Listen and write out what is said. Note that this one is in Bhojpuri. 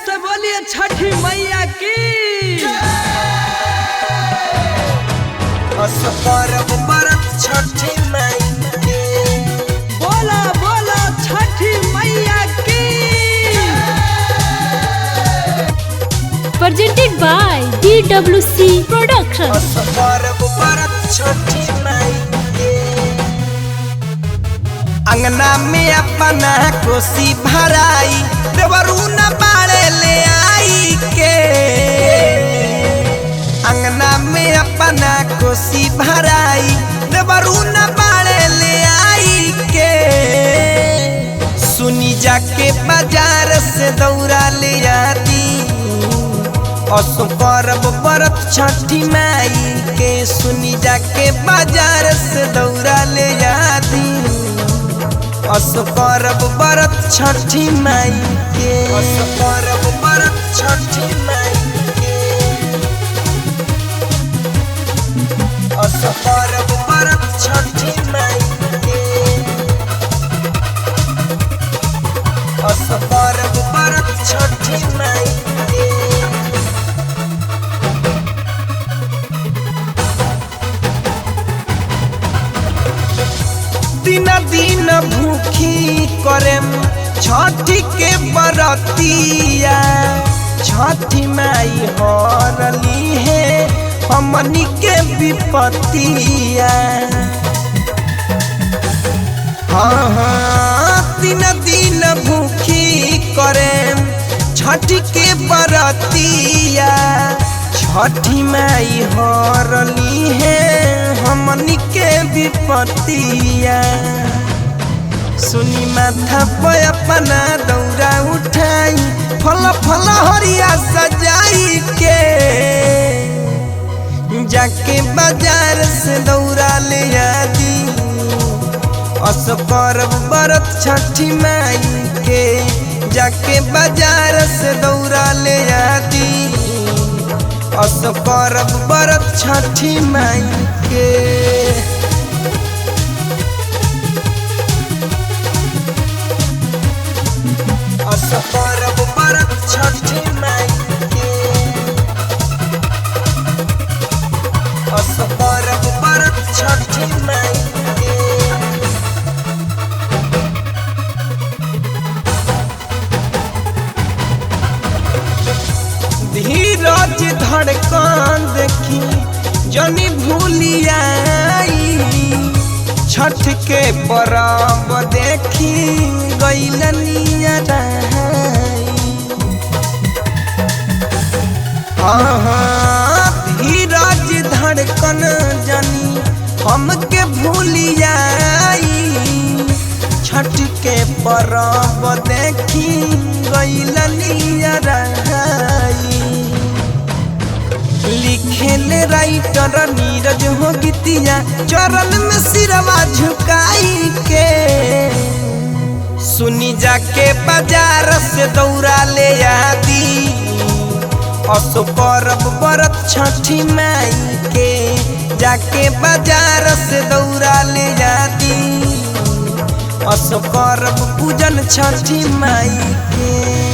से बोलिए छठी मैया की। परब बरत छठी माई के बोला बोला छठी मैया की। Presented by DWC Production. परब बरत छठी माई के अंगना में अपना कोसी भराई देवरू न बाड़े ले आई के। अंगना में अपना कोसी भराई देवरू न बाड़े ले आई के। सुनी जाके बाजार से दौरा ले आती असो परब बरत छठी माई के। सुनी जाके बाजार से दौरा ले आती असो परब बरत छठी माई के। असो परब बरत छठी माई के। असो परब बरत छठी माई के। असो परब बरत छठी माई के। दिन दिन भूखी करेम छठी के बरतिया। छठी माई हरली है हमनी के विपतिया। हाँ हाँ दिन दिन भूखी करेम छठी के बरतिया। छठी माई हरली है हमनी के विपतिया। सुनी माथा पे अपना दौरा उठाई फल फल हरिया सजाई के। जाके बाजार से दौरा ले आदी असो परब बरत छठी माई के। जाके बाजार से दौरा ले आदी असो परब बरत छठी माई के। असो परब बरत छठी माई के। असो परब बरत छठी माई के। धीरज धड़कन देखी जनी भूलियाई। छठ के परब देखी गईलनिया धीरज धड़कन जनी हमके भूलियाई। छठ के परब देखी गईलनिया लिखेले राइटर नीरज हो गीतिया चरण में सिरवा झुकाई के। सुनी जाके बाजार से दौरा ले आदी असो परब बरत छठी माई के। जाके बाजार से दौरा ले आदी असो परब पूजन छठी माई के।